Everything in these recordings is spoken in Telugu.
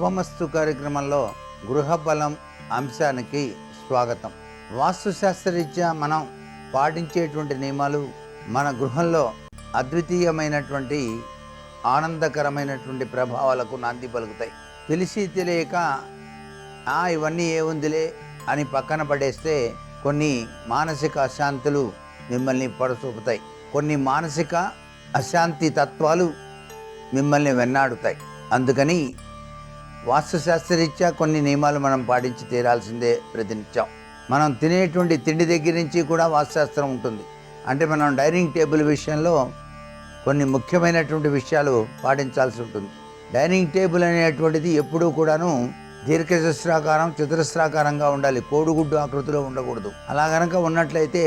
శుభమస్తు కార్యక్రమంలో గృహబలం అంశానికి స్వాగతం. వాస్తుశాస్త్రరీత్యా మనం పాటించేటువంటి నియమాలు మన గృహంలో అద్వితీయమైనటువంటి ఆనందకరమైనటువంటి ప్రభావాలకు నాంది పలుకుతాయి. తెలిసి తెలియక ఇవన్నీ ఏముందిలే అని పక్కన పడేస్తే కొన్ని మానసిక అశాంతులు మిమ్మల్ని పడచూపుతాయి. కొన్ని మానసిక అశాంతి తత్వాలు మిమ్మల్ని వెన్నాడుతాయి. అందుకని వాస్తుశాస్త్రరీత్యా కొన్ని నియమాలు మనం పాటించి తీరాల్సిందే ప్రతినిత్యం. మనం తినేటువంటి తిండి దగ్గర నుంచి కూడా వాస్తుశాస్త్రం ఉంటుంది. అంటే మనం డైనింగ్ టేబుల్ విషయంలో కొన్ని ముఖ్యమైనటువంటి విషయాలు పాటించాల్సి ఉంటుంది. డైనింగ్ టేబుల్ అనేటువంటిది ఎప్పుడూ కూడాను దీర్ఘచతుస్రాకారం చతురస్రాకారంగా ఉండాలి, కోడిగుడ్డు ఆకృతిలో ఉండకూడదు. అలా గనక ఉన్నట్లయితే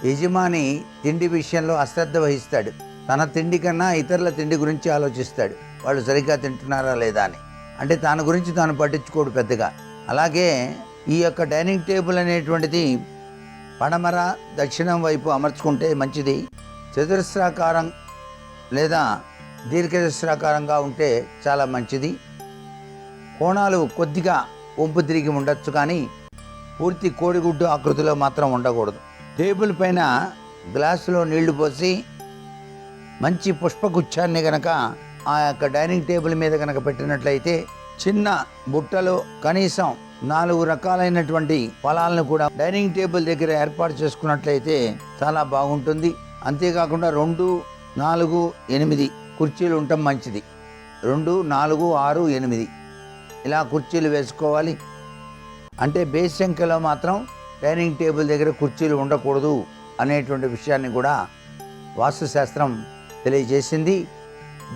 యజమాని తిండి విషయంలో అశ్రద్ధ వహిస్తాడు. తన తిండి కన్నా ఇతరుల తిండి గురించి ఆలోచిస్తాడు, వాళ్ళు సరిగ్గా తింటున్నారా లేదా అని. అంటే దాని గురించి తాను పట్టించుకోడు పెద్దగా. అలాగే ఈ యొక్క డైనింగ్ టేబుల్ అనేటువంటిది పడమర దక్షిణం వైపు అమర్చుకుంటే మంచిది. చతురస్రాకారం లేదా దీర్ఘచతుస్రాకారంగా ఉంటే చాలా మంచిది. కోణాలు కొద్దిగా వంపు తిరిగి ఉండొచ్చు, కానీ పూర్తి కోడిగుడ్డు ఆకృతిలో మాత్రం ఉండకూడదు. టేబుల్ పైన గ్లాసులో నీళ్లు పోసి మంచి పుష్పగుచ్చాన్ని గనక ఆ యొక్క డైనింగ్ టేబుల్ మీద కనుక పెట్టినట్లయితే చిన్న బుట్టలో కనీసం 4 రకాలైనటువంటి ఫలాలను కూడా డైనింగ్ టేబుల్ దగ్గర ఏర్పాటు చేసుకున్నట్లయితే చాలా బాగుంటుంది. అంతేకాకుండా 2, 4, 8 కుర్చీలు ఉండటం మంచిది. 2, 4, 6, 8 ఇలా కుర్చీలు వేసుకోవాలి. అంటే బేస్ సంఖ్యలో మాత్రం డైనింగ్ టేబుల్ దగ్గర కుర్చీలు ఉండకూడదు అనేటువంటి విషయాన్ని కూడా వాస్తుశాస్త్రం తెలియజేసింది.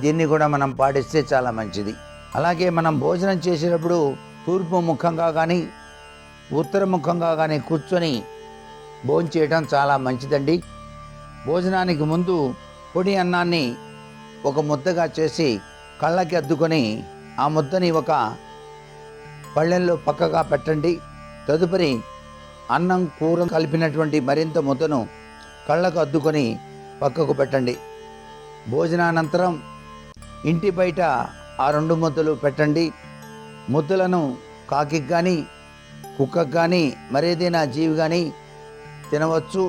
దీన్ని కూడా మనం పాటిస్తే చాలా మంచిది. అలాగే మనం భోజనం చేసేటప్పుడు తూర్పు ముఖంగా కానీ ఉత్తర ముఖంగా కానీ కూర్చొని భోంచేయడం చాలా మంచిదండి. భోజనానికి ముందు పొడి అన్నాన్ని ఒక ముద్దగా చేసి కళ్ళకి అద్దుకొని ఆ ముద్దని ఒక పళ్ళెంలో పక్కగా పెట్టండి. తదుపరి అన్నం కూర కలిపినటువంటి మరింత ముద్దను కళ్ళకు అద్దుకొని పక్కకు పెట్టండి. భోజనానంతరం ఇంటి బయట ఆ 2 ముద్దలు పెట్టండి. ముద్దలను కాకి కానీ కుక్కకు కానీ మరేదైనా జీవి కానీ తినవచ్చు.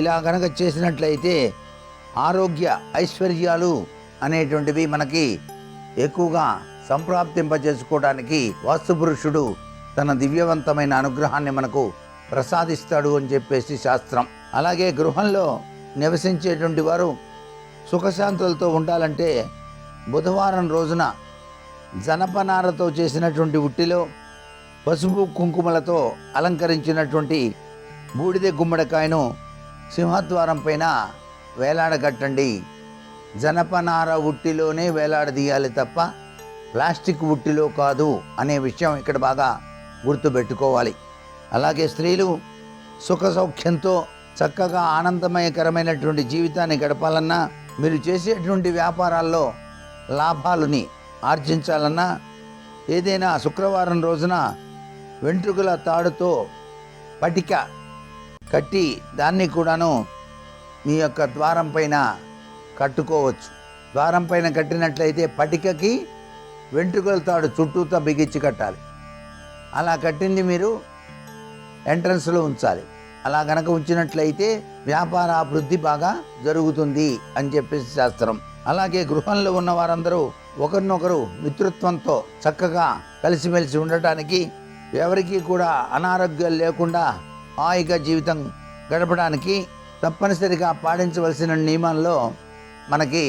ఇలా కనుక చేసినట్లయితే ఆరోగ్య ఐశ్వర్యాలు అనేటువంటివి మనకి ఎక్కువగా సంప్రాప్తింపజేసుకోవడానికి వాస్తుపురుషుడు తన దివ్యవంతమైన అనుగ్రహాన్ని మనకు ప్రసాదిస్తాడు అని చెప్పేసి శాస్త్రం. అలాగే గృహంలో నివసించేటువంటి వారు సుఖశాంతులతో ఉండాలంటే బుధవారం రోజున జనపనారతో చేసినటువంటి ఉట్టిలో పసుపు కుంకుమలతో అలంకరించినటువంటి బూడిద గుమ్మడికాయను సింహద్వారం పైన వేలాడగట్టండి. జనపనార ఉట్టిలోనే వేలాడదీయాలి తప్ప ప్లాస్టిక్ ఉట్టిలో కాదు అనే విషయం ఇక్కడ బాగా గుర్తుపెట్టుకోవాలి. అలాగే స్త్రీలు సుఖ సౌఖ్యంతో చక్కగా ఆనందమయకరమైనటువంటి జీవితాన్ని గడపాలన్నా, మీరు చేసేటువంటి వ్యాపారాల్లో లాభాలని ఆర్జించాలన్నా, ఏదైనా శుక్రవారం రోజున వెంట్రుకల తాడుతో పటిక కట్టి దాన్ని కూడాను మీ యొక్క ద్వారం పైన కట్టుకోవచ్చు. ద్వారం పైన కట్టినట్లయితే పటికకి వెంట్రుకల తాడు చుట్టూతో బిగించి కట్టాలి. అలా కట్టింది మీరు ఎంట్రన్స్లో ఉంచాలి. అలా గనక ఉంచినట్లయితే వ్యాపార అభివృద్ధి బాగా జరుగుతుంది అని చెప్పేసి శాస్త్రం. అలాగే గృహంలో ఉన్న వారందరూ ఒకరినొకరు మిత్రత్వంతో చక్కగా కలిసిమెలిసి ఉండటానికి, ఎవరికి కూడా అనారోగ్యాలు లేకుండా హాయిగా జీవితం గడపడానికి తప్పనిసరిగా పాటించవలసిన నియమాల్లో మనకి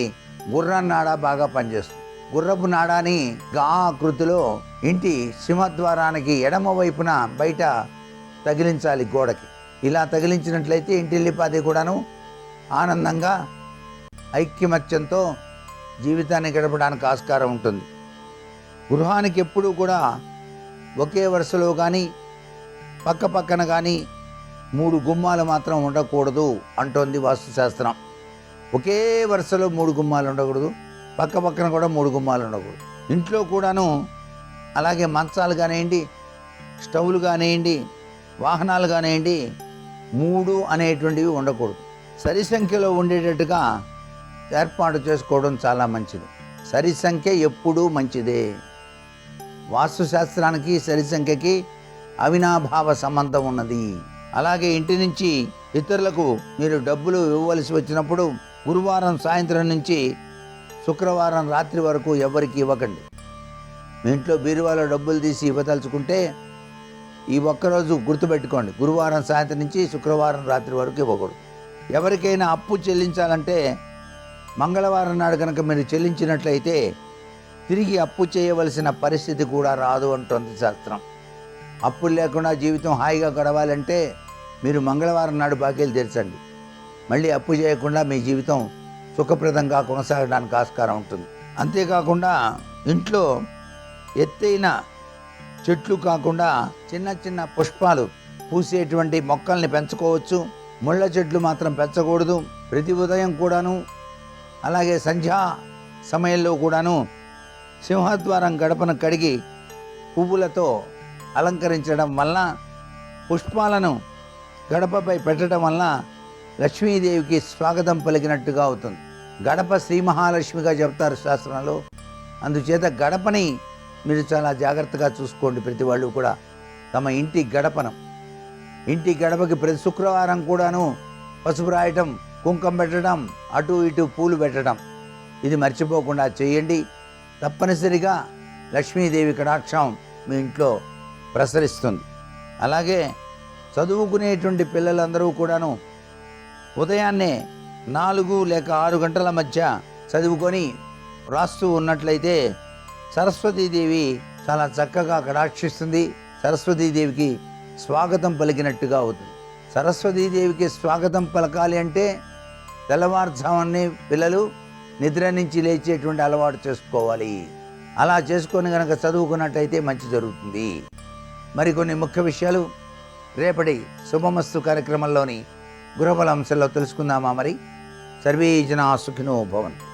గుర్రం నాడ బాగా పనిచేస్తుంది. గుర్రపు నాడాని గా ఆకృతిలో ఇంటి సింహద్వారానికి ఎడమ వైపున బయట తగిలించాలి గోడకి. ఇలా తగిలించినట్లయితే ఇంటిల్లిపాది కూడాను ఆనందంగా ఐక్యమత్యంతో జీవితాన్ని గడపడానికి ఆస్కారం ఉంటుంది. గృహానికి ఎప్పుడూ కూడా ఒకే వరుసలో కానీ పక్క పక్కన కానీ 3 గుమ్మాలు మాత్రం ఉండకూడదు అంటోంది వాస్తుశాస్త్రం. ఒకే వరుసలో 3 గుమ్మాలు ఉండకూడదు, పక్క పక్కన కూడా 3 గుమ్మాలు ఉండకూడదు. ఇంట్లో కూడాను అలాగే మంచాలు కానివ్వండి, స్టవ్లు కానివ్వండి, వాహనాలు కానివ్వండి, 3 అనేటువంటివి ఉండకూడదు. సరి సంఖ్యలో ఉండేటట్టుగా ఏర్పాటు చేసుకోవడం చాలా మంచిది. సరి సంఖ్య ఎప్పుడూ మంచిదే. వాస్తుశాస్త్రానికి సరిసంఖ్యకి అవినాభావ సంబంధం ఉన్నది. అలాగే ఇంటి నుంచి ఇతరులకు మీరు డబ్బులు ఇవ్వవలసి వచ్చినప్పుడు గురువారం సాయంత్రం నుంచి శుక్రవారం రాత్రి వరకు ఎవరికి ఇవ్వకండి. మీ ఇంట్లో బీరువాలో డబ్బులు తీసి ఇవ్వదలుచుకుంటే ఈ ఒక్కరోజు గుర్తుపెట్టుకోండి, గురువారం సాయంత్రం నుంచి శుక్రవారం రాత్రి వరకు ఇవ్వకూడదు. ఎవరికైనా అప్పు చెల్లించాలంటే మంగళవారం నాడు కనుక మీరు చెల్లించినట్లయితే తిరిగి అప్పు చేయవలసిన పరిస్థితి కూడా రాదు అంటుంది శాస్త్రం. అప్పులు లేకుండా జీవితం హాయిగా గడవాలంటే మీరు మంగళవారం నాడు బాకీలు తీర్చండి. మళ్ళీ అప్పు చేయకుండా మీ జీవితం సుఖప్రదంగా కొనసాగడానికి ఆస్కారం ఉంటుంది. అంతేకాకుండా ఇంట్లో ఎత్తైన చెట్లు కాకుండా చిన్న చిన్న పుష్పాలు పూసేటువంటి మొక్కల్ని పెంచుకోవచ్చు. ముళ్ళ చెట్లు మాత్రం పెంచకూడదు. ప్రతి ఉదయం కూడాను అలాగే సంధ్యా సమయంలో కూడాను సింహద్వారం గడపను కడిగి పువ్వులతో అలంకరించడం వల్ల, పుష్పాలను గడపపై పెట్టడం వల్ల లక్ష్మీదేవికి స్వాగతం పలికినట్టుగా అవుతుంది. గడప శ్రీ మహాలక్ష్మిగా చెప్తారు శాస్త్రంలో. అందుచేత గడపని మీరు చాలా జాగ్రత్తగా చూసుకోండి. ప్రతి వాళ్ళు కూడా తమ ఇంటి గడపకి ప్రతి శుక్రవారం కూడాను పసుపు రాయటం, కుంకం పెట్టడం, అటు ఇటు పూలు పెట్టడం, ఇది మర్చిపోకుండా చేయండి. తప్పనిసరిగా లక్ష్మీదేవి కటాక్షం మీ ఇంట్లో ప్రసరిస్తుంది. అలాగే చదువుకునేటువంటి పిల్లలందరూ కూడాను ఉదయాన్నే 4 లేక 6 గంటల మధ్య చదువుకొని రాస్తూ ఉన్నట్లయితే సరస్వతీదేవి చాలా చక్కగా కటాక్షిస్తుంది. సరస్వతీదేవికి స్వాగతం పలికినట్టుగా అవుతుంది. సరస్వతీదేవికి స్వాగతం పలకాలి అంటే తెల్లవారుజామునే పిల్లలు నిద్ర నుంచి లేచేటువంటి అలవాటు చేసుకోవాలి. అలా చేసుకొని కనుక చదువుకున్నట్టయితే మంచి జరుగుతుంది. మరికొన్ని ముఖ్య విషయాలు రేపటి శుభమస్తు కార్యక్రమంలోని గృహబల అంశంలో తెలుసుకుందామా? మరి సర్వే జనా సుఖినో భవంతు.